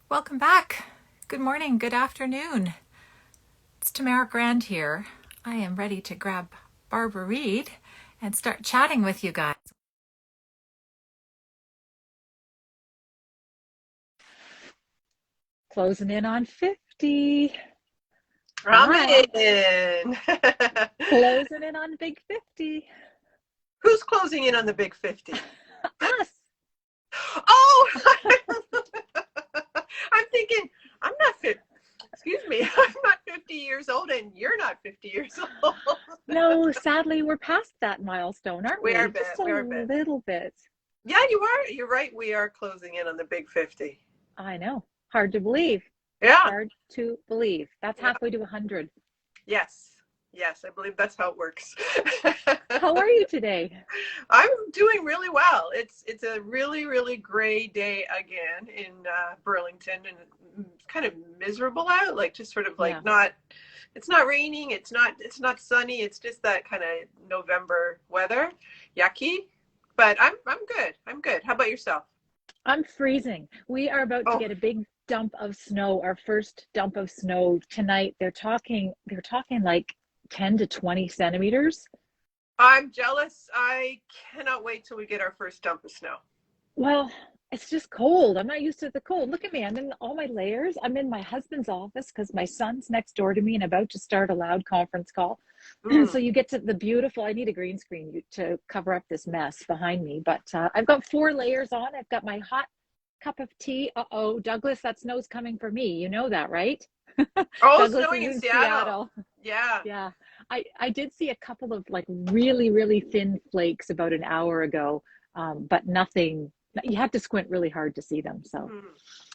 Welcome back. Good morning, good afternoon. It's Tamara Grand here. I am ready to grab Barbara Reed and start chatting with you guys. Closing in on 50. I'm Hi. in. Closing in on big 50. Who's closing in on the big 50? Us. Oh, I'm thinking, I'm not 50. Excuse me, I'm not 50 years old and you're not 50 years old. No, sadly, we're past that milestone, aren't we? We are a bit. Just a We are a bit. little bit. Yeah, you are. You're right. We are closing in on the big 50. I know. Hard to believe. Yeah. Hard to believe. That's halfway to 100. Yes. Yes, I believe that's how it works. How are you today? I'm doing really well. It's a really, really gray day again in Burlington, and it's kind of miserable out, like just sort of like not, it's not raining, it's not sunny, it's just that kind of November weather. Yucky. But I'm good. I'm good. How about yourself? I'm freezing. We are about to get a big dump of snow, our first dump of snow tonight. They're talking like 10 to 20 centimeters. I'm jealous. I cannot wait till we get our first dump of snow. Well, it's just cold. I'm not used to the cold. Look at me. I'm in all my layers. I'm in my husband's office because my son's next door to me and about to start a loud conference call. So you get to the beautiful, I need a green screen to cover up this mess behind me. But I've got 4 layers on. I've got my hot cup of tea. Uh-oh, Douglas, that snow's coming for me. You know that, right? Oh, Douglas snowing is in Seattle. Yeah. Yeah. I did see a couple of like really, really thin flakes about an hour ago, but nothing. You have to squint really hard to see them. So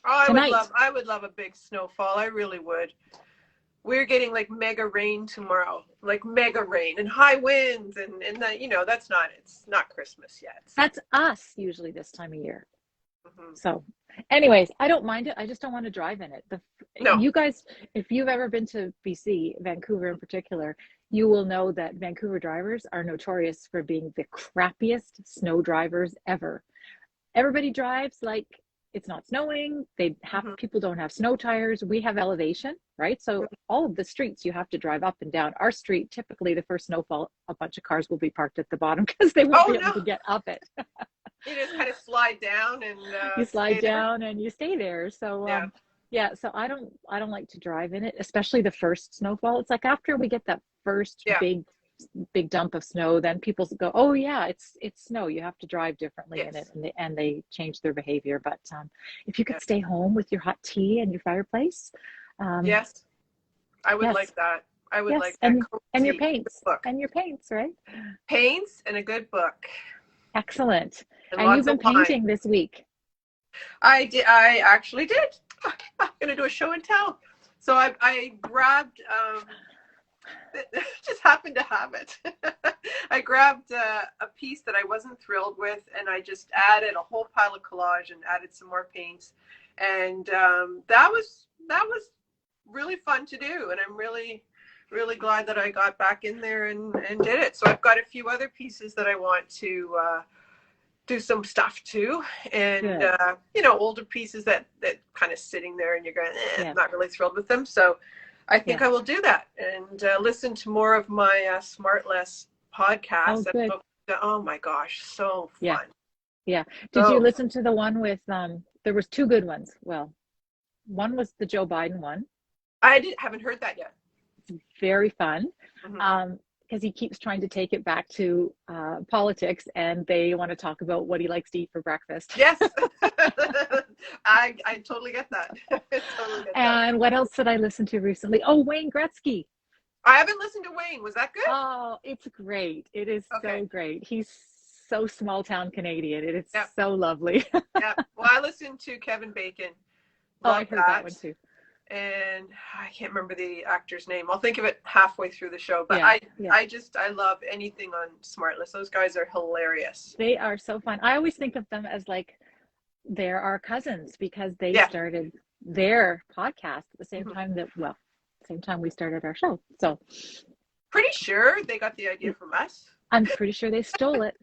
Oh, tonight, I would love a big snowfall. I really would. We're getting like mega rain tomorrow, like mega rain and high winds, and that, it's not Christmas yet. that's us usually this time of year. So anyways, I don't mind it. I just don't want to drive in it. No. You guys, if you've ever been to BC, Vancouver in particular, you will know that Vancouver drivers are notorious for being the crappiest snow drivers ever. Everybody drives like it's not snowing. People don't have snow tires. We have elevation, right? So all of the streets you have to drive up and down. Our street, typically the first snowfall, a bunch of cars will be parked at the bottom because they won't be able to get up it. You just kind of slide down and you slide down and you stay there. So so I don't like to drive in it, especially the first snowfall. It's like after we get that first big dump of snow, then people go, oh yeah, it's snow, you have to drive differently in it, and they change their behavior. But if you could stay home with your hot tea and your fireplace, yes, I would like that. I would like that. And your paints right? Paints and a good book. Excellent. And you've been painting this week. I actually did. I'm gonna do a show and tell. So I grabbed just happened to have it. I grabbed a piece that I wasn't thrilled with, and I just added a whole pile of collage and added some more paints, and that was really fun to do, and I'm really glad that I got back in there and did it. So I've got a few other pieces that I want to do some stuff too, and older pieces that kind of sitting there and you're going, not really thrilled with them. So I think I will do that and listen to more of my Smartless podcast. Oh my gosh, so fun. Yeah. Did you listen to the one with there was 2 good ones? Well, one was the Joe Biden one. Haven't heard that yet. It's very fun. Because he keeps trying to take it back to politics, and they want to talk about what he likes to eat for breakfast. Yes. I totally get that. And what else did I listen to recently? Oh, Wayne Gretzky. I haven't listened to Wayne. Was that good? Oh, it's great. It is so great. He's so small town Canadian. It is so lovely. Yeah. Well, I listened to Kevin Bacon. I heard that one too. And I can't remember the actor's name. I'll think of it halfway through the show. But I love anything on Smartless. Those guys are hilarious. They are so fun. I always think of them as like they're our cousins because they started their podcast at the same time same time we started our show. So pretty sure they got the idea from us. I'm pretty sure they stole it.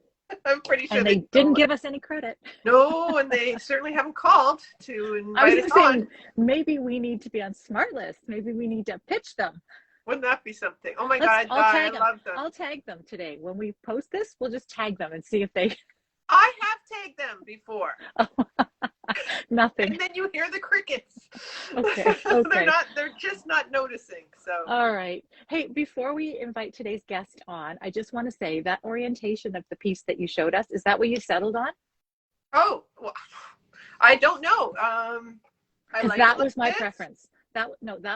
I'm pretty sure And they didn't give us any credit. No, and they certainly haven't called to I was invite us going to on. say, maybe we need to be on Smart List. Maybe we need to pitch them. Wouldn't that be something? Oh my Let's, God, I'll I tag them. love them. I'll tag them today. When we post this, we'll just tag them and see if they, I have tagged them before. nothing. And then you hear the crickets. Okay, okay. They're just not noticing. So. All right. Hey, before we invite today's guest on, I just want to say that orientation of the piece that you showed us, is that what you settled on? Oh, well, I don't know. I like that was my preference. That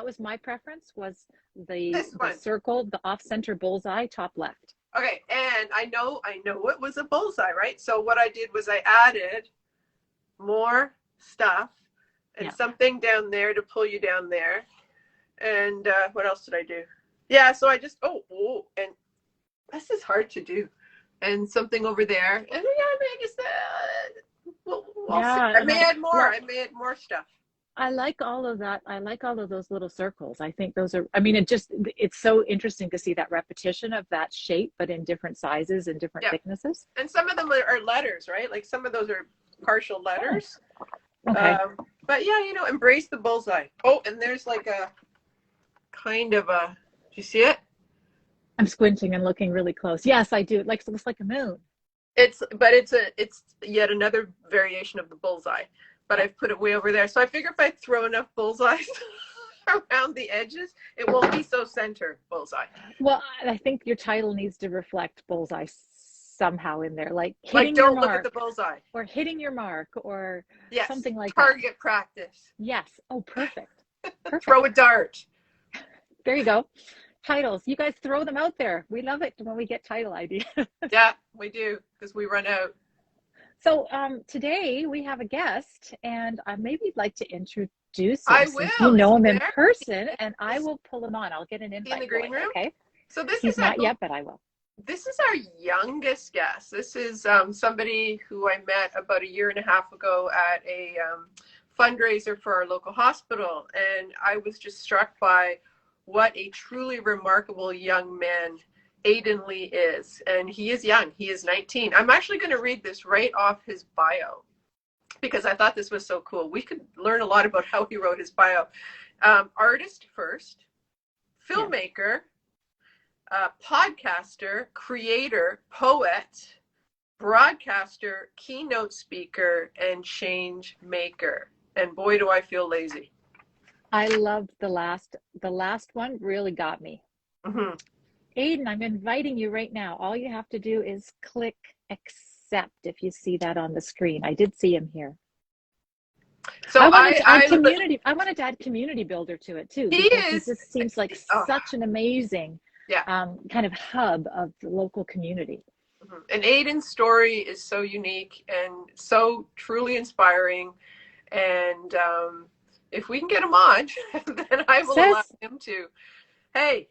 was my preference, was the circle, the off-center bullseye, top left. Okay, and I know it was a bullseye, right? So what I did was I added more stuff and something down there to pull you down there. And what else did I do? Yeah, so I just and this is hard to do. And something over there, and I guess I may add more. I may add more stuff. I like all of that. I like all of those little circles. I think those are, I mean, it's so interesting to see that repetition of that shape, but in different sizes and different thicknesses. And some of them are letters, right? Like some of those are partial letters. Okay. But yeah, embrace the bullseye. Oh, and there's like a kind of do you see it? I'm squinting and looking really close. Yes, I do. It looks like a moon. It's yet another variation of the bullseye, but I've put it way over there. So I figure if I throw enough bullseyes around the edges, it won't be so center bullseye. Well, I think your title needs to reflect bullseye somehow in there, like hitting your mark. Don't look at the bullseye. Or hitting your mark, or something like target practice. Yes. Oh, perfect. Perfect. Throw a dart. There you go. Titles. You guys throw them out there. We love it when we get title ideas. Yeah, we do, because we run out. So today we have a guest, and maybe you'd like to introduce him. I will. You know him in person, and I will pull him on. I'll get an invite. In the green room? Okay. So He's not yet, but I will. This is our youngest guest. This is somebody who I met about 1.5 years ago at a fundraiser for our local hospital. And I was just struck by what a truly remarkable young man Aiden Lee is. And he is young. He is 19. I'm actually going to read this right off his bio because I thought this was so cool. We could learn a lot about how he wrote his bio. Artist first, filmmaker, podcaster, creator, poet, broadcaster, keynote speaker, and change maker. And boy, do I feel lazy. I loved the last one. Really got me. Mm-hmm. Aiden, I'm inviting you right now. All you have to do is click accept if you see that on the screen. I did see him here. So I wanted to add community builder to it too. He just seems like such an amazing kind of hub of the local community. Mm-hmm. And Aiden's story is so unique and so truly inspiring. And if we can get him on, then I will allow him to. Hey,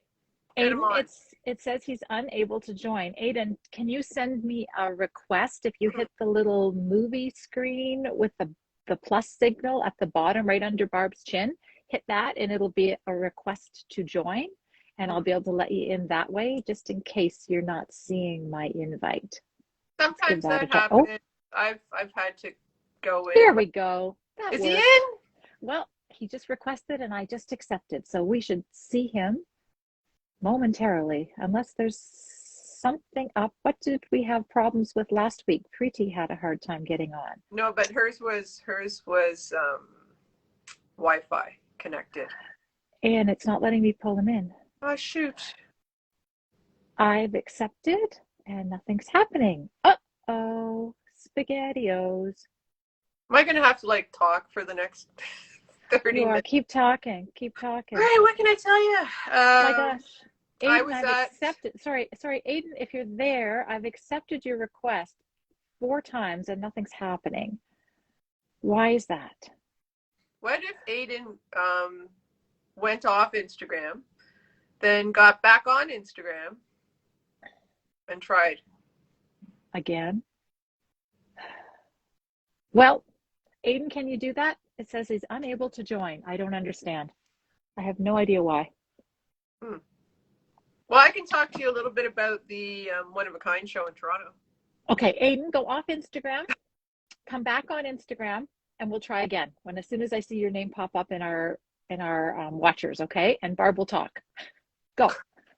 Aiden, it says he's unable to join. Aiden, can you send me a request if you hit the little movie screen with the plus signal at the bottom right under Barb's chin? Hit that and it'll be a request to join. And I'll be able to let you in that way, just in case you're not seeing my invite. Sometimes that happens. I've had to go in. Here we go. Is he in? Well, he just requested and I just accepted. So we should see him momentarily, unless there's something up. What did we have problems with last week? Preeti had a hard time getting on. No, but hers was Wi-Fi connected. And it's not letting me pull him in. Oh, shoot. I've accepted and nothing's happening. Uh-oh. SpaghettiOs. Am I going to have to talk for the next 30 minutes? Keep talking. Keep talking. All right, what can I tell you? My gosh. Aiden, I've accepted. Sorry, Aiden, if you're there, I've accepted your request 4 times and nothing's happening. Why is that? What if Aiden went off Instagram, then got back on Instagram and tried? Again? Well, Aiden, can you do that? It says he's unable to join. I don't understand. I have no idea why. Well, I can talk to you a little bit about the One of a Kind show in Toronto. Okay, Aiden, go off Instagram, come back on Instagram, and we'll try again. As soon as I see your name pop up in our watchers, okay? And Barb will talk. Go.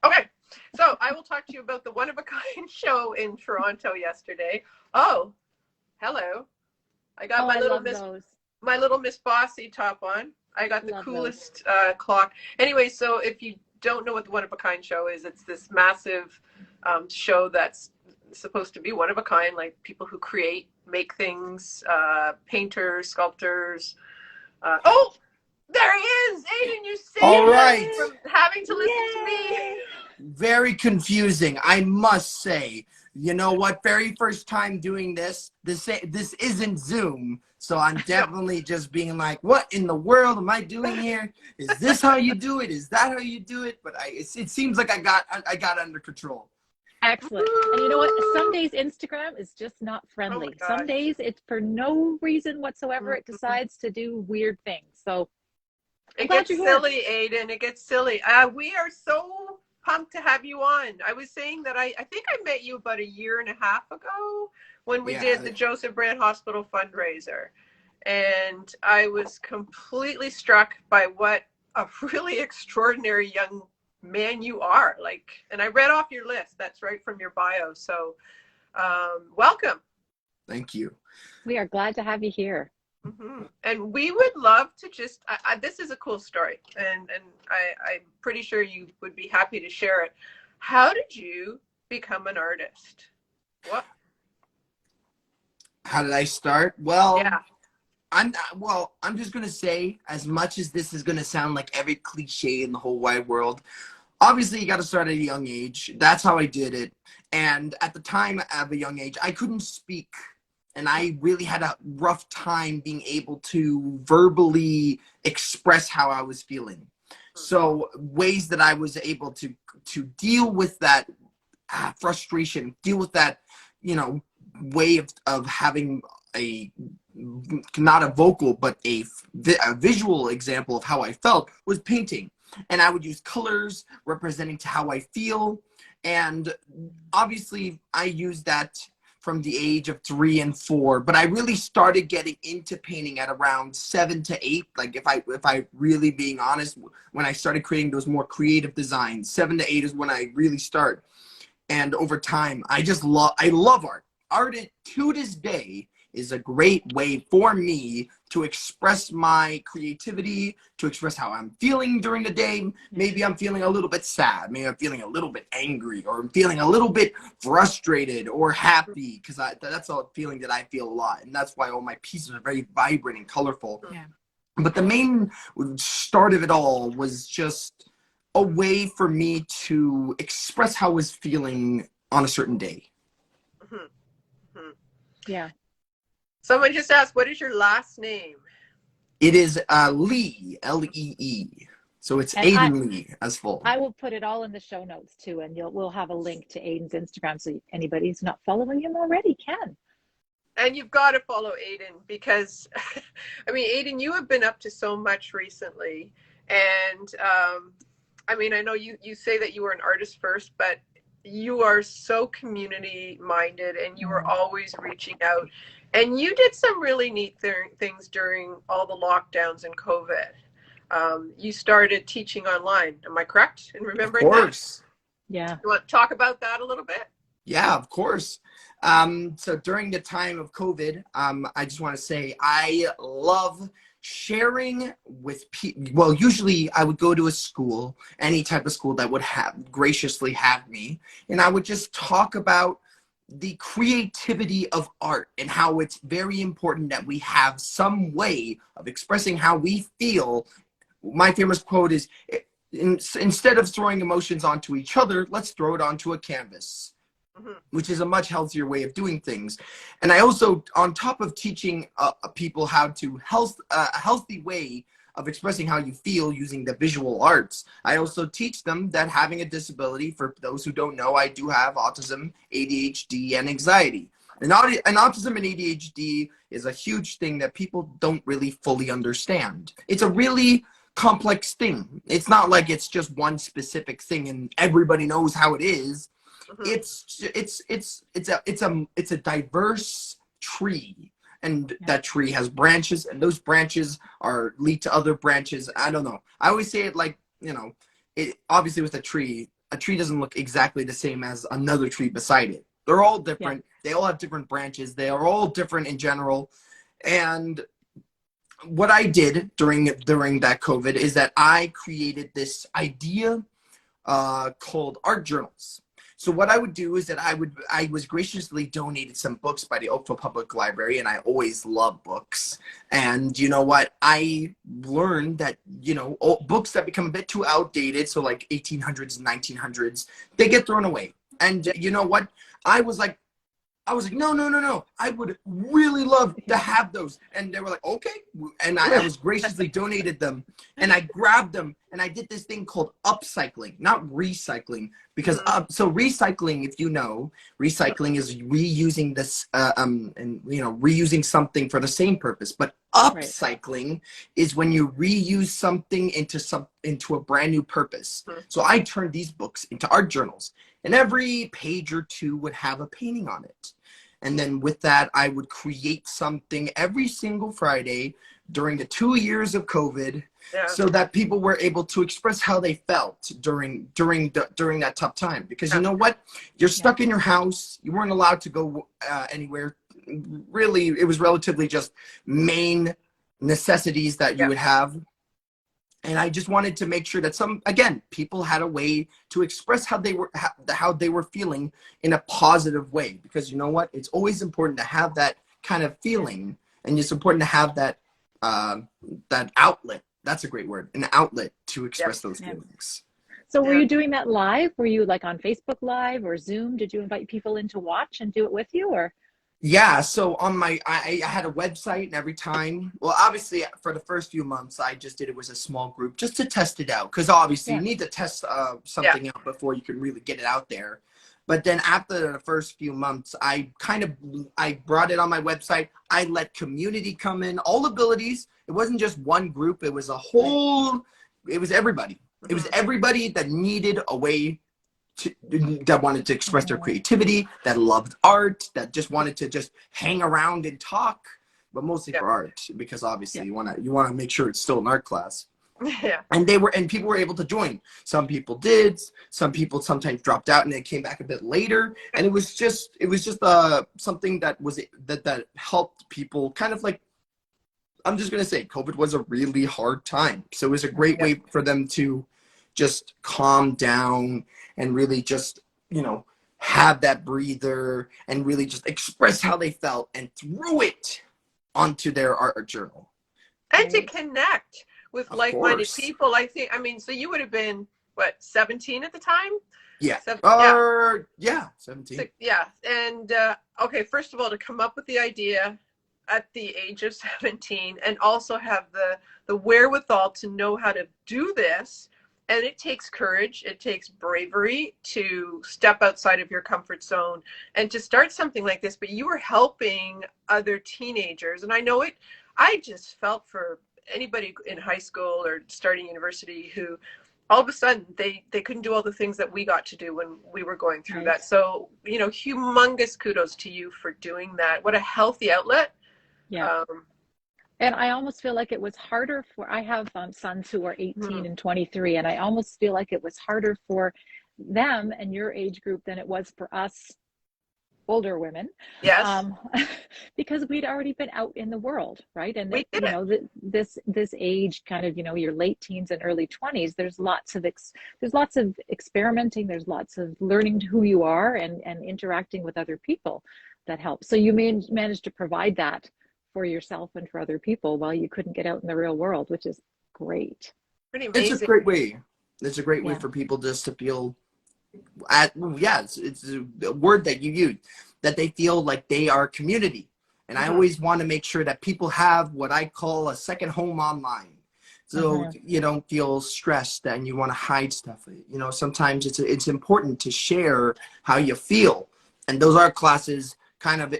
Okay, so I will talk to you about the One of a Kind show in Toronto yesterday. Oh, hello! I got I love those. my little Miss Bossy top on. I got the Love coolest clock. Anyway, so if you don't know what the One of a Kind show is, it's this massive show that's supposed to be one of a kind, like people who make things, painters, sculptors. Oh, there he is, Aiden. You saved All right. us from having to listen to me. Very confusing, I must say. You know what? Very first time doing this isn't Zoom, so I'm definitely just being like, what in the world am I doing here? Is this how you do it? Is that how you do it? But it seems like I got under control. Excellent. And you know what? Some days Instagram is just not friendly. Some days it's for no reason whatsoever. It decides to do weird things. So it gets silly, Aiden. It gets silly. We are so pumped to have you on. I was saying that I think I met you about 1.5 years ago when we did the Joseph Brand Hospital fundraiser. And I was completely struck by what a really extraordinary young man you are. And I read off your list. That's right from your bio. So welcome. Thank you. We are glad to have you here. Mm-hmm. And we would love to just, this is a cool story, and I'm pretty sure you would be happy to share it. How did you become an artist? What? How did I start? Well, yeah. I'm just going to say, as much as this is going to sound like every cliche in the whole wide world, obviously you got to start at a young age. That's how I did it. And at the time of a young age, I couldn't speak. And I really had a rough time being able to verbally express how I was feeling. So ways that I was able to deal with that frustration, deal with that, way of having not a vocal, but a visual example of how I felt was painting. And I would use colors representing to how I feel. And obviously I used that from the age of 3 and 4, but I really started getting into painting at around 7 to 8. Like if I really being honest, when I started creating those more creative designs, 7 to 8 is when I really start. And over time, I love art. Art to this day is a great way for me to express my creativity, to express how I'm feeling during the day. Maybe I'm feeling a little bit sad. Maybe I'm feeling a little bit angry, or I'm feeling a little bit frustrated or happy, because that's a feeling that I feel a lot. And that's why all my pieces are very vibrant and colorful. Yeah. But the main start of it all was just a way for me to express how I was feeling on a certain day. Mm-hmm. Mm-hmm. Yeah. Someone just asked, what is your last name? It is Lee, L-E-E. So it's Aiden Lee as full. I will put it all in the show notes too, and we'll have a link to Aiden's Instagram, so anybody who's not following him already can. And you've got to follow Aiden, because, I mean, Aiden, you have been up to so much recently. And, I mean, I know you say that you were an artist first, but you are so community minded, and you are always reaching out. And you did some really neat things during all the lockdowns and COVID. You started teaching online. Am I correct in remembering that? Of course. Yeah. You want to talk about that a little bit? Yeah, of course. So during the time of COVID, I just want to say I love sharing with people. Well, usually I would go to a school, any type of school that would graciously have me, and I would just talk about the creativity of art and how it's very important that we have some way of expressing how we feel. My famous quote is, instead of throwing emotions onto each other, let's throw it onto a canvas. Mm-hmm. Which is a much healthier way of doing things. And I also, on top of teaching people how to a healthy way of expressing how you feel using the visual arts, I also teach them that having a disability, for those who don't know, I do have autism, ADHD, and anxiety. And autism and ADHD is a huge thing that people don't really fully understand. It's a really complex thing. It's not like it's just one specific thing and everybody knows how it is. Mhm. It's a diverse tree, and Yeah. that tree has branches, and those branches are lead to other branches. I don't know. I always say it like, it obviously with a tree doesn't look exactly the same as another tree beside it. They're all Yeah. different. They all have different branches. They are all different in general. And what I did during that COVID is that I created this idea called art journals. So what I would do is that I was graciously donated some books by the Oakville Public Library, and I always love books. And you know what? I learned that, books that become a bit too outdated, so like 1800s and 1900s, they get thrown away. And Yeah. you know what? I was like, no, no, no, no. I would really love to have those. And they were like, okay. And I was graciously donated them. And I grabbed them and I did this thing called upcycling, not recycling. Because so recycling, if you know, recycling is reusing this and reusing something for the same purpose. But Right. upcycling is when you reuse something into a brand new purpose. So I turned these books into art journals. And every page or two would have a painting on it. And then with that, I would create something every single Friday during the 2 years of COVID, Yeah. so that people were able to express how they felt during that tough time. Because you know what? You're stuck in your house. You weren't allowed to go anywhere. Really, it was relatively just main necessities that you would have. And I just wanted to make sure that people had a way to express how they were feeling in a positive way. Because you know what? It's always important to have that kind of feeling, and it's important to have that that outlet. That's a great word, an outlet to express those feelings. So were you doing that live? Were you like on Facebook Live or Zoom? Did you invite people in to watch and do it with you, or? Yeah, so on I had a website, and every time, well, obviously for the first few months, I just did it was a small group just to test it out. Because obviously you need to test something out before you can really get it out there. But then after the first few months, I brought it on my website. I let community come in, all abilities. It wasn't just one group. It was it was everybody. It was everybody that needed a way that wanted to express their creativity, that loved art, that just wanted to just hang around and talk, but mostly for art, because obviously you want to make sure it's still an art class. Yeah. And people were able to join. Some people did. Some people sometimes dropped out and they came back a bit later. And it was just something that helped people kind of like, I'm just going to say COVID was a really hard time. So it was a great way for them to just calm down and really just, have that breather and really just express how they felt and threw it onto their art journal. And to connect with like-minded course. people. I mean, so you would have been, what, 17 at the time? Yeah. 17. Yeah. And, okay, first of all, to come up with the idea at the age of 17 and also have the wherewithal to know how to do this. And it takes courage, it takes bravery to step outside of your comfort zone and to start something like this. But you were helping other teenagers. And I just felt for anybody in high school or starting university who all of a sudden they couldn't do all the things that we got to do when we were going through that. So, humongous kudos to you for doing that. What a healthy outlet. Yeah. And I almost feel like it was harder I have sons who are 18 and 23, and I almost feel like it was harder for them and your age group than it was for us older women. Yes. Because we'd already been out in the world, right? And this age, kind of, your late teens and early 20s, there's lots of experimenting, there's lots of learning who you are and interacting with other people that helps. So you managed to provide that for yourself and for other people while you couldn't get out in the real world, which is great. Pretty amazing. It's a great way. It's a great way for people just to feel it's a word that you use, that they feel like they are community. And I always want to make sure that people have what I call a second home online. So you don't feel stressed and you want to hide stuff. Sometimes it's important to share how you feel. And those art classes kind of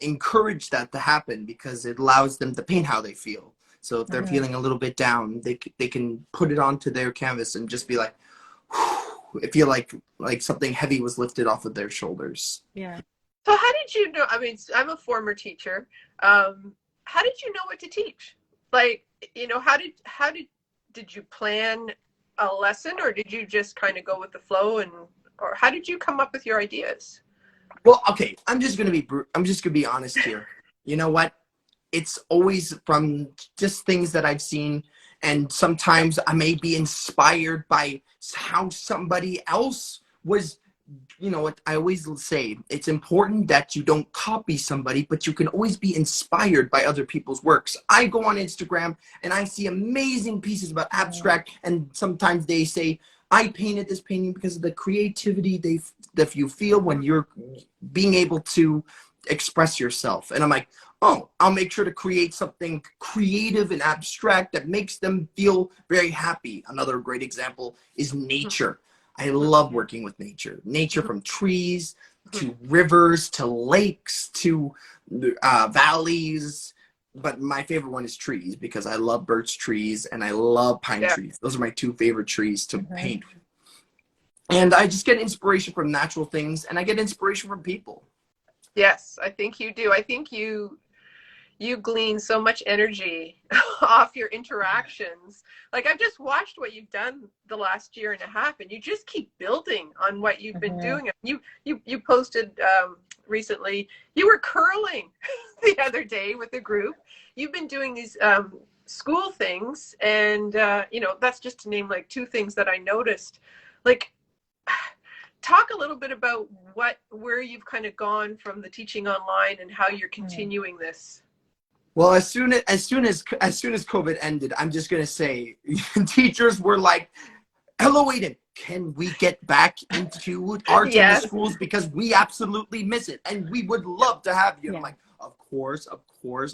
encourage that to happen, because it allows them to paint how they feel. So if they're feeling a little bit down, they can put it onto their canvas and just be like, feel like something heavy was lifted off of their shoulders. Yeah. So how did you know? I mean, I'm a former teacher. How did you know what to teach? Like, you know, did you plan a lesson, or did you just kind of go with the flow, or how did you come up with your ideas? Well, okay, I'm just gonna be honest here. You know what? It's always from just things that I've seen, and sometimes I may be inspired by how somebody else was. You know what I always say, it's important that you don't copy somebody, but you can always be inspired by other people's works. I go on Instagram and I see amazing pieces about abstract, and sometimes they say, I painted this painting because of the creativity that you feel when you're being able to express yourself. And I'm like, oh, I'll make sure to create something creative and abstract that makes them feel very happy. Another great example is nature. I love working with nature. Nature, from trees to rivers to lakes to valleys. But my favorite one is trees, because I love birch trees and I love pine trees. Those are my two favorite trees to paint. And I just get inspiration from natural things, and I get inspiration from people. Yes, I think you do. I think you glean so much energy off your interactions. Like, I've just watched what you've done the last year and a half, and you just keep building on what you've been doing. You posted recently, you were curling the other day with a group. You've been doing these school things, and you know, that's just to name like two things that I noticed. Like, talk a little bit about where you've kind of gone from the teaching online and how you're continuing this. Well, as soon as COVID ended, I'm just gonna say, teachers were like, "Hello, Aiden, can we get back into art in the schools, because we absolutely miss it, and we would love to have you." And I'm like, of course,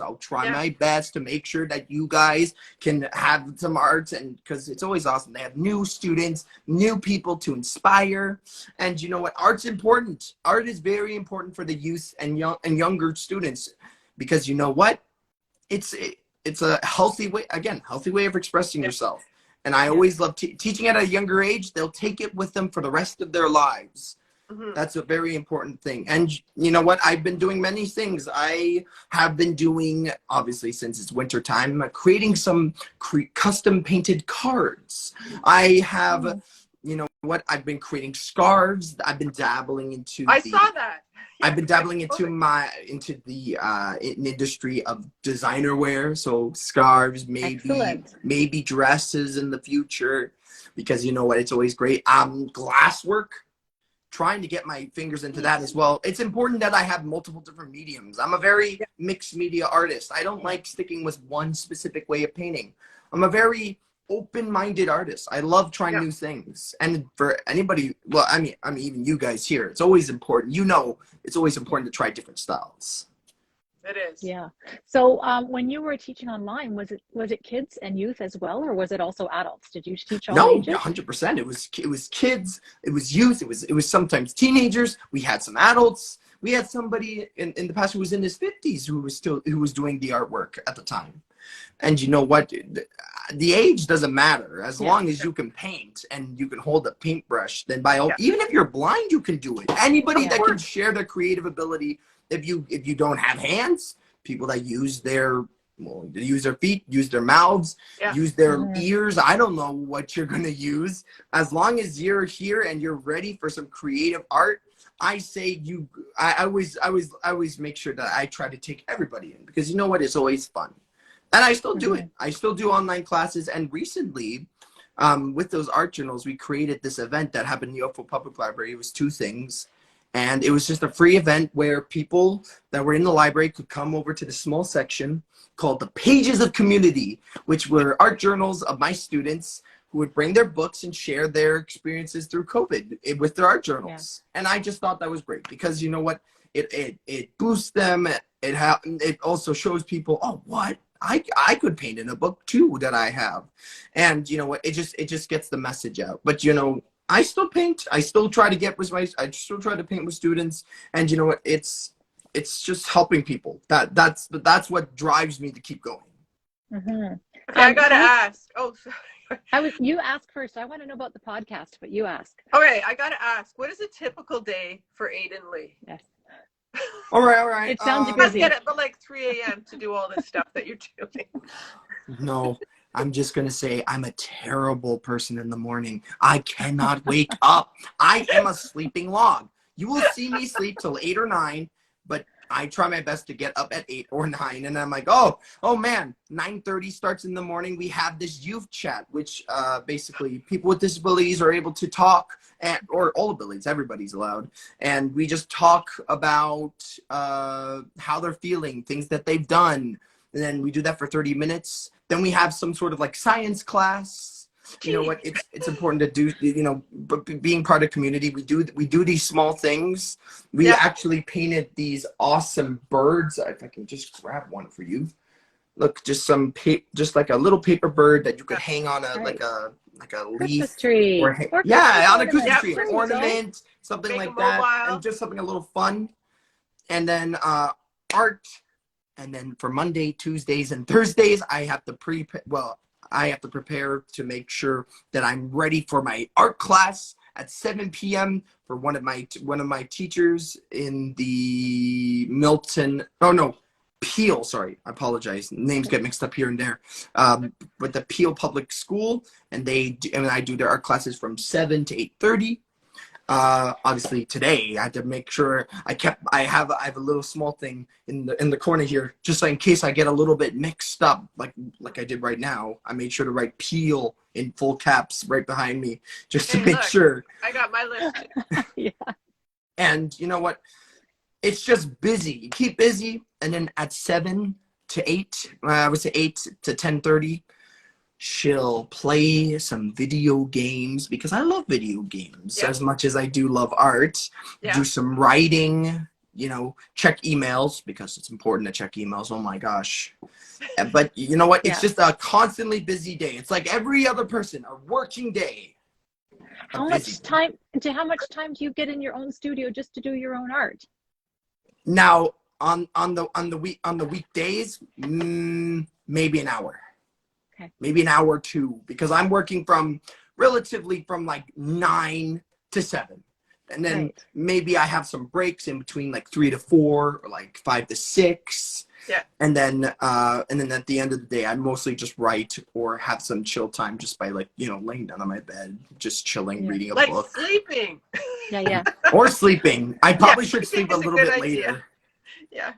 I'll try my best to make sure that you guys can have some arts, and because it's always awesome. They have new students, new people to inspire, and you know what? Art's important. Art is very important for the youth and younger students, because you know what? It's a healthy way of expressing yourself. And I always love teaching at a younger age. They'll take it with them for the rest of their lives. That's a very important thing. And you know what? I've been doing many things. I have been doing, obviously, since it's winter time, creating some custom painted cards. I have, you know what? I've been creating scarves. I've been dabbling into. I saw that. I've been dabbling into the industry of designer wear, so scarves, maybe dresses in the future, because you know what, it's always great. Glass work, trying to get my fingers into that as well. It's important that I have multiple different mediums. I'm a very mixed media artist. I don't like sticking with one specific way of painting. I'm a very open-minded artist. I love trying new things. And for anybody, well, I mean even you guys here, it's always important, you know, it's always important to try different styles. It is. Yeah. So when you were teaching online, was it kids and youth as well, or was it also adults? Did you teach all ages? No, 100%. It was kids, it was youth, it was sometimes teenagers. We had some adults. We had somebody in the past who was in his 50s who was doing the artwork at the time. And you know what? The age doesn't matter, as long as you can paint and you can hold a paintbrush. Then even if you're blind, you can do it. Anybody that can share their creative ability. If you don't have hands, people that use their feet, use their mouths, use their ears. I don't know what you're gonna use. As long as you're here and you're ready for some creative art, I say I always make sure that I try to take everybody in, because you know what? It's always fun. And I still do it. I still do online classes. And recently, with those art journals, we created this event that happened in the Oakville Public Library. It was two things. And it was just a free event where people that were in the library could come over to the small section called the Pages of Community, which were art journals of my students who would bring their books and share their experiences through COVID with their art journals. And I just thought that was great, because you know what? It boosts them. It also shows people, oh, what? I could paint in a book too that I have. And you know what, it just gets the message out. But you know, I still paint. I still try to paint with students. And you know what, it's just helping people. That's what drives me to keep going. Okay, I gotta ask. Oh, sorry. You ask first. I want to know about the podcast, but you ask. Okay, I gotta ask. What is a typical day for Aiden Lee? Yes. All right. It sounds You must busy. get up at like 3 a.m. to do all this stuff that you're doing. No, I'm just gonna say I'm a terrible person in the morning. I cannot wake up. I am a sleeping log. You will see me sleep till 8 or 9, but I try my best to get up at 8 or 9, and I'm like, oh man, 9:30 starts in the morning. We have this youth chat, which basically people with disabilities are able to talk, or all abilities, everybody's allowed, and we just talk about how they're feeling, things that they've done, and then we do that for 30 minutes. Then we have some sort of like science class. You know what? It's important to do. You know, being part of community, we do these small things. We actually painted these awesome birds. If I can just grab one for you. Look, just like a little paper bird that you could hang on a like a leaf. Christmas tree. Or on a Christmas tree, an ornament, something Make like it that, mobile. and just something a little fun. And then art. And then for Monday, Tuesdays, and Thursdays, I have to prepare to make sure that I'm ready for my art class at 7 p.m. for one of my teachers in the Peel. Sorry, I apologize. Names get mixed up here and there. But the Peel Public School, and I do their art classes from 7 to 8:30. Obviously today I had to make sure I have a little small thing in the corner here, just in case I get a little bit mixed up, like I did right now. I made sure to write Peel in full caps right behind me, just to make sure. I got my list. Yeah. And you know what? It's just busy. You keep busy, and then at 7 to 8, I would say 8 to 10:30. Chill, play some video games, because I love video games as much as I do love art. Do some writing, check emails, because it's important to check emails. Oh my gosh. But you know what? It's just a constantly busy day. It's like every other person, a working day. How much time do you get in your own studio just to do your own art? Now, on the weekdays, maybe an hour. Okay. Maybe an hour or two, because I'm working from like 9 to 7. And then maybe I have some breaks in between, like 3 to 4 or like 5 to 6. Yeah. And then at the end of the day, I mostly just write or have some chill time just by laying down on my bed, just chilling, reading a book. Like sleeping. Yeah. Or sleeping. I probably should sleep a little bit later. Yeah.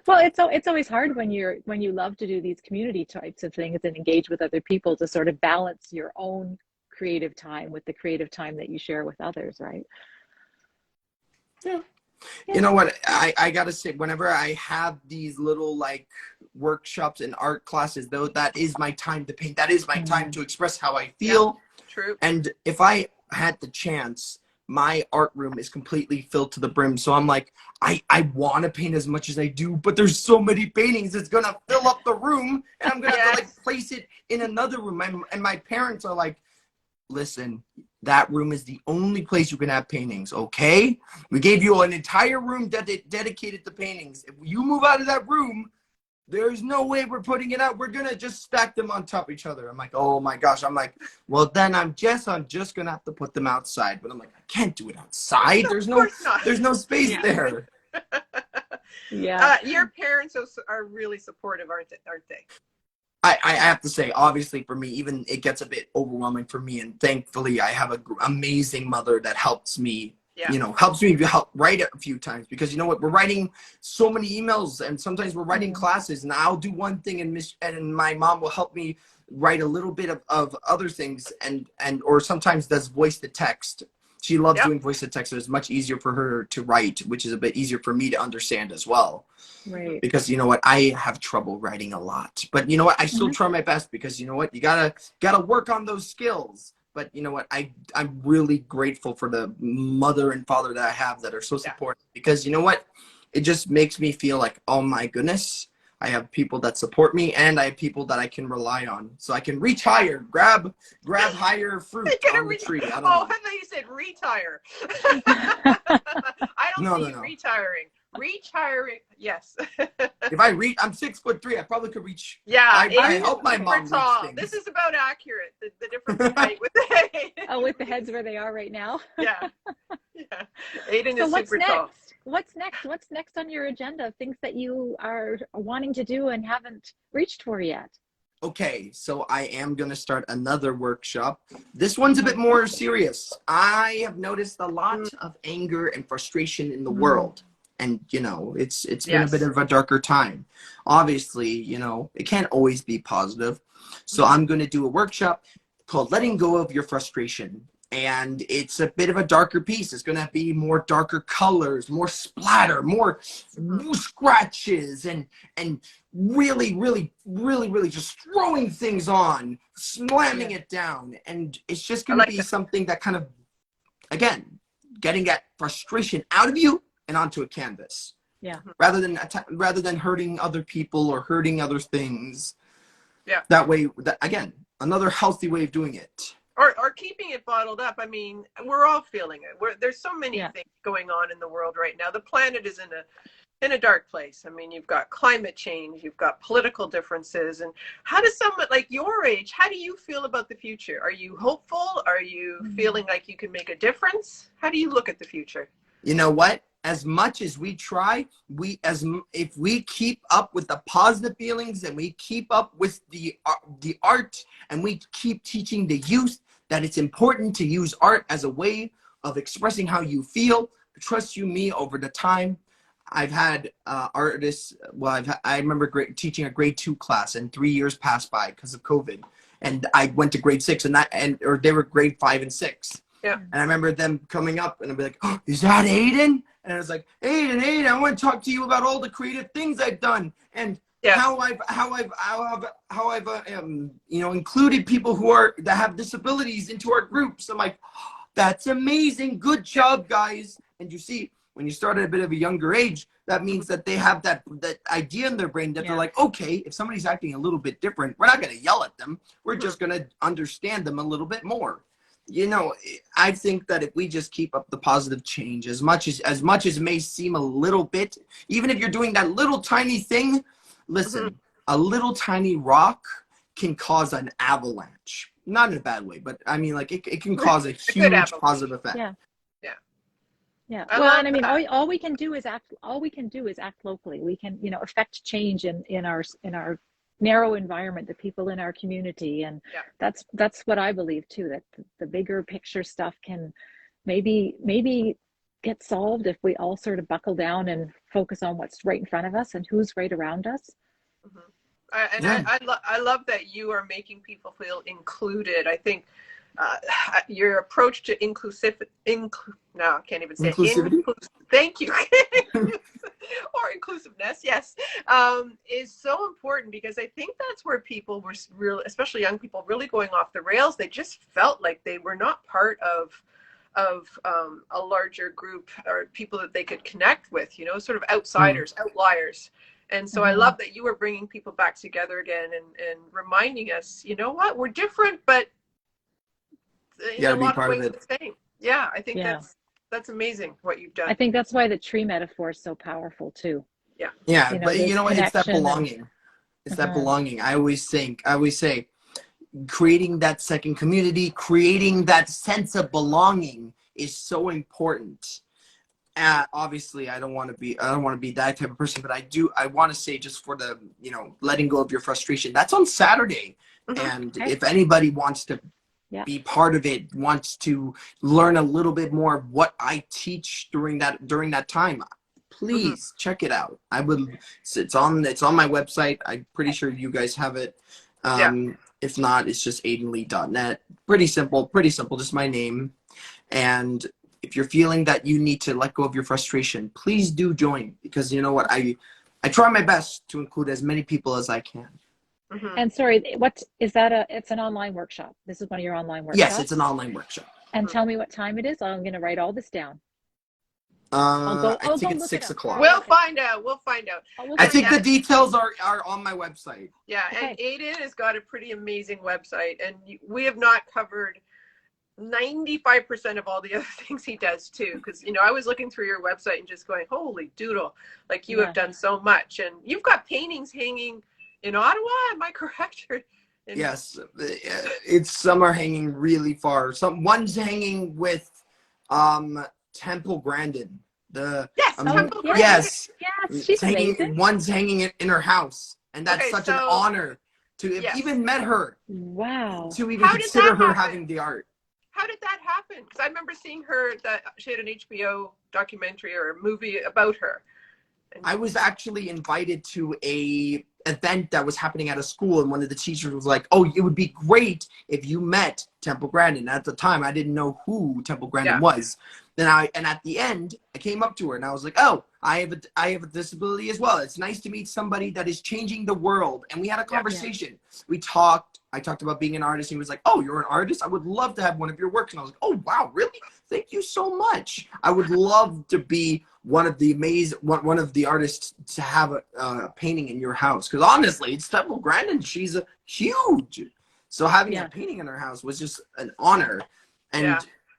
Well, it's always hard when you love to do these community types of things and engage with other people to sort of balance your own creative time with the creative time that you share with others, right? Yeah. You know what? I gotta say, whenever I have these little like workshops and art classes, though, that is my time to paint. That is my time to express how I feel. Yeah, true. And if I had the chance, my art room is completely filled to the brim. So I'm like, I want to paint as much as I do, but there's so many paintings, it's gonna fill up the room, and I'm gonna have to like place it in another room. And my parents are like, listen, that room is the only place you can have paintings, okay? We gave you an entire room dedicated to paintings. If you move out of that room, there's no way we're putting it out. We're gonna just stack them on top of each other. I'm like, oh my gosh. I'm like, well then I'm just gonna have to put them outside. But I'm like, I can't do it outside. There's no space there. Yeah. Your parents are really supportive, aren't they? I have to say, obviously for me, even it gets a bit overwhelming for me, and thankfully I have an amazing mother that helps me. Helps me write it a few times, because you know what, we're writing so many emails, and sometimes we're writing classes, and I'll do one thing and my mom will help me write a little bit of other things, or sometimes does voice to text. She loves doing voice to text, so it's much easier for her to write, which is a bit easier for me to understand as well. Right. Because you know what, I have trouble writing a lot, but you know what, I still try my best, because you know what, you gotta work on those skills. But you know what, I'm really grateful for the mother and father that I have that are so supportive, because you know what, it just makes me feel like, oh my goodness, I have people that support me, and I have people that I can rely on, so I can reach higher, grab higher fruit on the tree. I thought you said retire. I don't see you retiring. Reach higher. Yes. If I reach, I'm 6'3". I probably could reach. Yeah. I Aiden help is my super mom reach tall. things. This is about accurate. The difference in height with the Oh, with the heads where they are right now. Yeah. Yeah. Aiden So is what's super next? tall. What's next? What's next on your agenda? Things that you are wanting to do and haven't reached for yet? Okay, so I am going to start another workshop. This one's a bit more serious. I have noticed a lot of anger and frustration in the world. And, you know, it's been a bit of a darker time. Obviously, you know, it can't always be positive. So I'm going to do a workshop called Letting Go of Your Frustration. And it's a bit of a darker piece. It's going to be more darker colors, more splatter, more scratches, and really just throwing things on, slamming it down. And it's just going to be something that kind of, again, getting that frustration out of you and onto a canvas. Yeah. Rather than hurting other people or hurting other things. Yeah. That way, again, another healthy way of doing it. Or keeping it bottled up. I mean, we're all feeling it. There's so many things going on in the world right now. The planet is in a dark place. I mean, you've got climate change, you've got political differences. And how does someone like your age, how do you feel about the future? Are you hopeful? Are you feeling like you can make a difference? How do you look at the future? You know what? As much as we try, if we keep up with the positive feelings and we keep up with the art, and we keep teaching the youth that it's important to use art as a way of expressing how you feel. Trust you me, over the time, I've had artists. Well, I remember teaching a grade 2 class, and 3 years passed by because of COVID, and I went to grade 6, or they were grade 5 and 6. Yeah. And I remember them coming up, and I'd be like, "Oh, is that Aiden?" And I was like, Aiden, I want to talk to you about all the creative things I've done, and how I've included people that have disabilities into our groups. I'm like, oh, that's amazing, good job, guys. And you see, when you start at a bit of a younger age, that means that they have that idea in their brain that they're like, okay, if somebody's acting a little bit different, we're not going to yell at them. We're just going to understand them a little bit more. You know, I think that if we just keep up the positive change, as much as it may seem a little bit, even if you're doing that little tiny thing, listen, a little tiny rock can cause an avalanche. Not in a bad way, but I mean, like, it can cause a huge positive effect. Yeah. Yeah. Well, and I mean, all we can do is act. All we can do is act locally. We can, affect change in our narrow environment, the people in our community, and that's what I believe too. That the bigger picture stuff can maybe get solved if we all sort of buckle down and focus on what's right in front of us and who's right around us. I love that you are making people feel included. I think your approach to inclusivity. Thank you. Or inclusiveness, yes, is so important, because I think that's where people were especially young people, really going off the rails. They just felt like they were not part of a larger group or people that they could connect with, sort of outsiders, outliers. And so I love that you were bringing people back together again and reminding us, you know what, we're different, but in a lot of ways the same. Yeah, I think that's amazing what you've done. I think that's why the tree metaphor is so powerful too. Yeah, but you know what? It's that belonging. It's that belonging. I always say, creating that second community, creating that sense of belonging is so important. Obviously, I don't want to be that type of person, but I want to say, just for the, letting go of your frustration, that's on Saturday. And if anybody wants to be part of it, wants to learn a little bit more of what I teach during that time, please check it out. It's on my website. I'm pretty sure you guys have it. If not, it's just aidenlee.net. Pretty simple, just my name. And if you're feeling that you need to let go of your frustration, please do join, because you know what, I try my best to include as many people as I can. And sorry, what is that? It's an online workshop. This is one of your online workshops? Yes, it's an online workshop. And tell me what time it is. I'm going to write all this down. I think it's 6 o'clock. We'll find out. I think the details are on my website. Yeah, and Aiden has got a pretty amazing website, and we have not covered 95% of all the other things he does too. Because, you know, I was looking through your website and just going, holy doodle, like you have done so much. And you've got paintings hanging in Ottawa, am I correct? Yes, it's some are hanging really far. One's hanging with Temple Grandin. Yes, Temple Grandin. Yes, Yes, she's amazing. One's hanging it in her house, and that's Okay, such an honor to have even met her. Wow. To even consider her having the art. How did that happen? Because I remember seeing her, that she had an HBO documentary or a movie about her. I was actually invited to a event that was happening at a school, and one of the teachers was like, oh, it would be great if you met Temple Grandin. At the time, I didn't know who Temple Grandin was. And at the end, I came up to her and I was like, oh, I have a disability as well. It's nice to meet somebody that is changing the world. And we had a conversation. We talked. I talked about being an artist. And he was like, oh, you're an artist? I would love to have one of your works. And I was like, oh, wow, really? Thank you so much. I would love to be one of the artists to have a painting in your house. Because honestly, it's Temple Grandin. She's a huge. So having a painting in her house was just an honor. And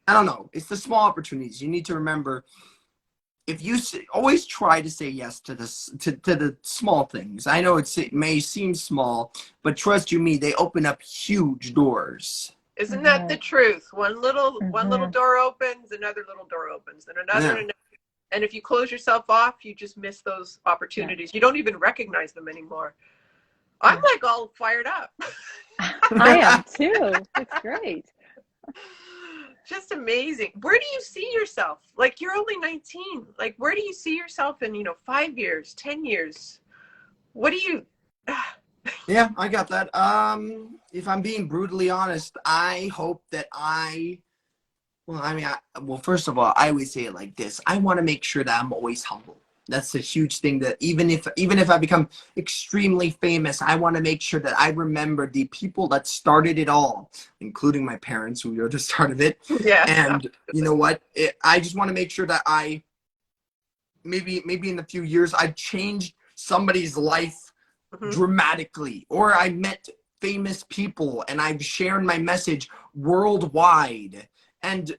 I don't know. It's the small opportunities. You need to remember, if you always try to say yes to the small things. I know it may seem small, but trust you me, they open up huge doors. Isn't that the truth? One little door opens, another little door opens, and another, and and if you close yourself off, you just miss those opportunities. You don't even recognize them anymore. I'm like all fired up. I am too. It's great. Just amazing. Where do you see yourself? Like, you're only 19. Like, where do you see yourself in, 5 years, 10 years? What do you... Yeah, I got that. If I'm being brutally honest, I hope that first of all, I always say it like this. I want to make sure that I'm always humble. That's a huge thing, that even if I become extremely famous, I want to make sure that I remember the people that started it all, including my parents, who were the start of it. Yeah. And you know what? I just want to make sure that I, maybe in a few years, I've changed somebody's life dramatically, or I met famous people and I've shared my message worldwide. And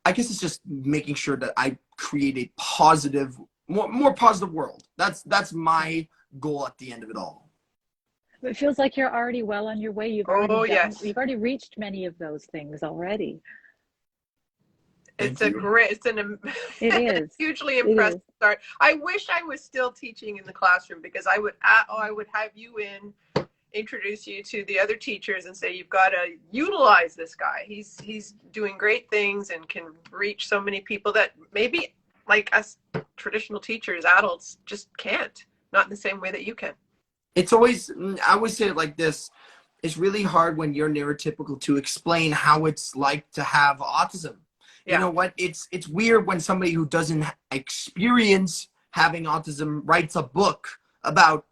I guess it's just making sure that I create a positive, more positive world. That's my goal at the end of it all. It feels like you're already well on your way. You've already reached many of those things already. It is hugely impressive start. I wish I was still teaching in the classroom, because I would have you introduce you to the other teachers and say, you've got to utilize this guy. He's doing great things and can reach so many people that maybe, like us traditional teachers, adults, just can't, not in the same way that you can. It's always, I always say it like this. It's really hard when you're neurotypical to explain how it's like to have autism. You know what? It's weird when somebody who doesn't experience having autism writes a book about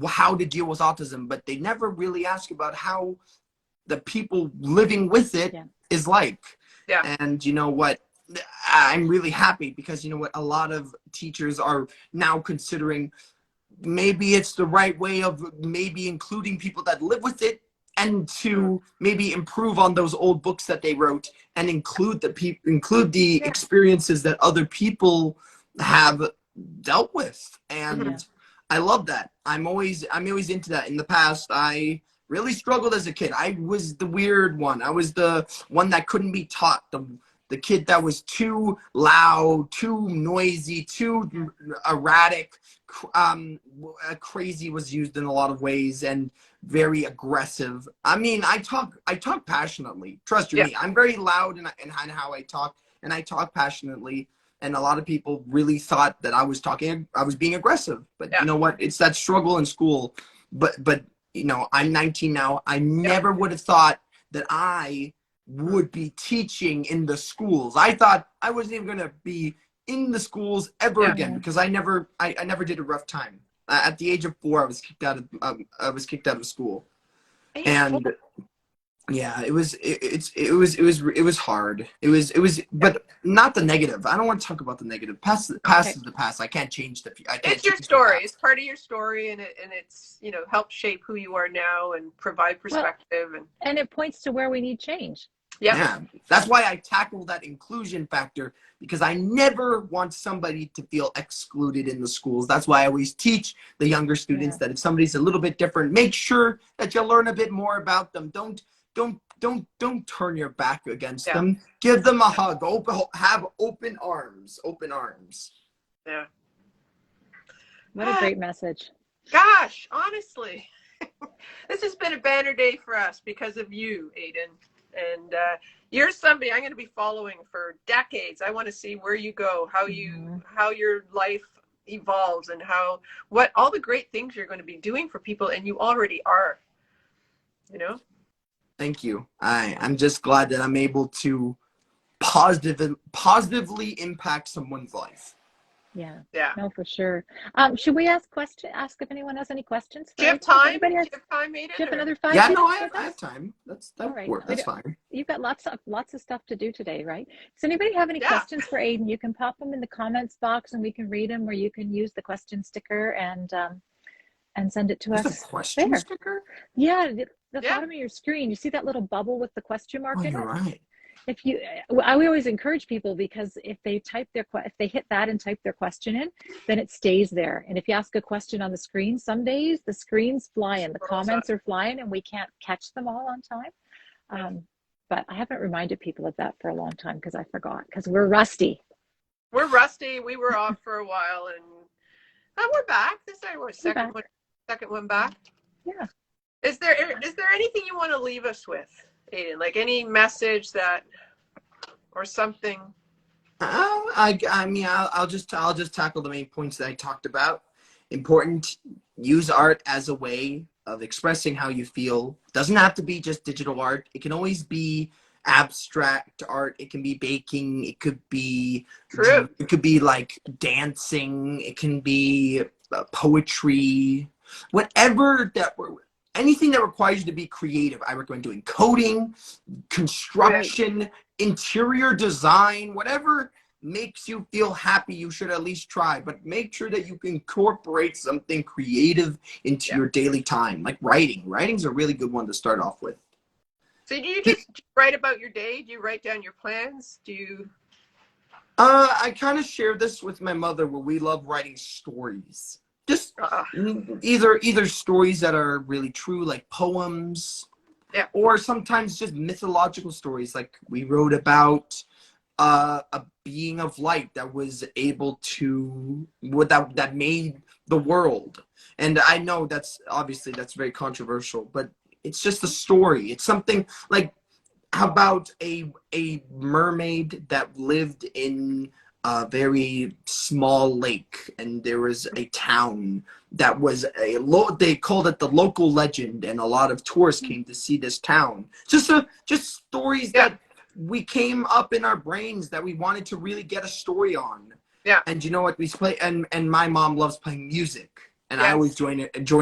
how to deal with autism, but they never really ask about how the people living with it is like. And you know what? I'm really happy, because you know what? A lot of teachers are now considering maybe it's the right way of maybe including people that live with it, and to maybe improve on those old books that they wrote and include the experiences that other people have dealt with. And I love that. I'm always into that. In the past, I really struggled as a kid. I was the weird one. I was the one that couldn't be taught. The kid that was too loud, too noisy, too erratic. Crazy was used in a lot of ways, and very aggressive. I mean, I talk passionately. Trust me, I'm very loud in how I talk, and I talk passionately. And a lot of people really thought that I was being aggressive. But you know what? It's that struggle in school. But I'm 19 now. I never would have thought that I would be teaching in the schools. I thought I wasn't even gonna be in the schools ever again, because I never did a rough time. At the age of 4, I was kicked out of school. And it was hard. It was, but not the negative. I don't want to talk about the negative. Past is the past. I can't change it's your story. It's part of your story, and it's helped shape who you are now and provide perspective. And it points to where we need change. Yep. Yeah, that's why I tackle that inclusion factor, because I never want somebody to feel excluded in the schools. That's why I always teach the younger students that if somebody's a little bit different, make sure that you learn a bit more about them. Don't turn your back against them. Give them a hug. Have open arms. Open arms. Yeah. What a great message. Gosh, honestly, this has been a banner day for us because of you, Aiden. And you're somebody I'm going to be following for decades. I want to see where you go, how your life evolves, and what all the great things you're going to be doing for people, and you already are. You know. Thank you. I'm just glad that I'm able to positively impact someone's life. Yeah. Yeah. No, for sure. Should we ask if anyone has any questions? Do you have time? Do you have time, Aiden? Do you have another 5 Yeah, minutes? no, I have time. That's fine. You've got lots of stuff to do today, right? Does anybody have any questions for Aiden? You can pop them in the comments box and we can read them, or you can use the question sticker and send it to us. There's a question sticker? Yeah, the bottom of your screen. You see that little bubble with the question mark in it? You're right. I always encourage people, because if they hit that and type their question in, then it stays there. And if you ask a question on the screen, some days the screen's flying, the comments are flying, and we can't catch them all on time. But I haven't reminded people of that for a long time because I forgot, because we're rusty. We're rusty. We were off for a while, and we're back. This is our second one back. Yeah. Is there anything you want to leave us with, Aiden? Like any message or something? I'll just tackle the main points that I talked about. Important. Use art as a way of expressing how you feel. Doesn't have to be just digital art. It can always be abstract art. It can be baking. It could be It could be like dancing. It can be poetry. Anything that requires you to be creative. I recommend doing coding, construction, interior design, whatever makes you feel happy, you should at least try. But make sure that you can incorporate something creative into your daily time, like writing. Writing's a really good one to start off with. So do you just write about your day? Do you write down your plans? Do you? I kind of share this with my mother, where we love writing stories. Just either stories that are really true, like poems, or sometimes just mythological stories. Like we wrote about a being of light that was able to that made the world. And I know that's very controversial, but it's just a story. It's something like, how about a mermaid that lived in a very small lake, and there was a town that was they called it the local legend, and a lot of tourists came to see this town. Just stories that we came up in our brains that we wanted to really get a story on. Yeah. And you know what, we play, and my mom loves playing music, and I always join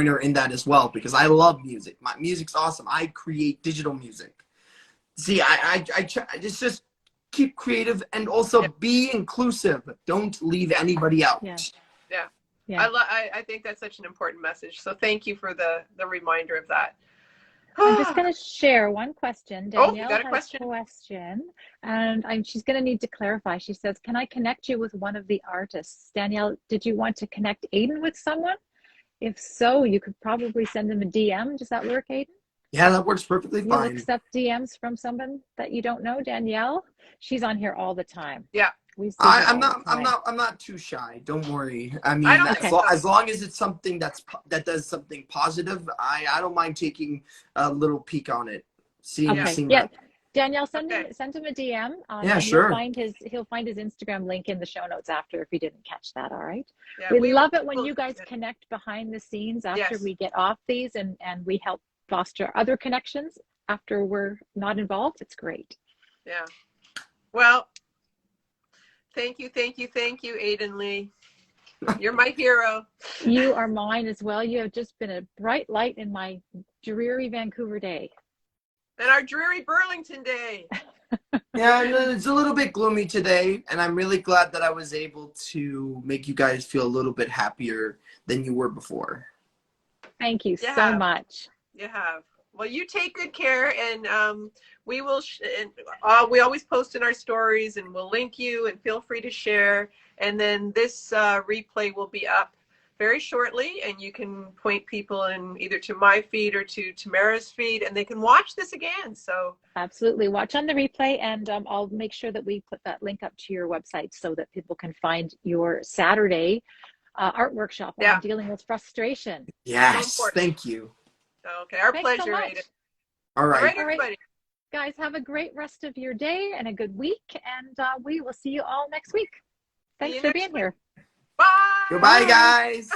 her in that as well, because I love music. My music's awesome. I create digital music. See, I just keep creative, and also be inclusive. Don't leave anybody out. Yeah. I think that's such an important message. So thank you for the reminder of that. I'm just going to share one question. Danielle got a has a question, and she's going to need to clarify. She says, can I connect you with one of the artists? Danielle, did you want to connect Aiden with someone? If so, you could probably send him a DM. Does that work, Aiden? Yeah, that works perfectly fine. You'll accept DMs from someone that you don't know, Danielle? She's on here all the time. Yeah. I'm not too shy. Don't worry. I mean, as long as it's something that does something positive, I don't mind taking a little peek on it. Danielle, send him a DM. Sure. He'll find his Instagram link in the show notes after, if you didn't catch that. All right. Yeah, we love it when you guys connect behind the scenes after we get off these, and we help foster other connections after we're not involved. It's great. Yeah. Well, thank you, Aiden Lee. You're my hero. You are mine as well. You have just been a bright light in my dreary Vancouver day. And our dreary Burlington day. Yeah, it's a little bit gloomy today, and I'm really glad that I was able to make you guys feel a little bit happier than you were before. Thank you so much. You have. Well, you take good care, and we will. We always post in our stories, and we'll link you, and feel free to share. And then this replay will be up very shortly, and you can point people in either to my feed or to Tamara's feed, and they can watch this again. So absolutely, watch on the replay, and I'll make sure that we put that link up to your website so that people can find your Saturday art workshop on dealing with frustration. Yes, so thank you. Okay, our Thanks pleasure, so much. Aiden. All right. All right, everybody. Guys, have a great rest of your day and a good week, and we will see you all next week. Thanks for being here. Bye. Goodbye, guys.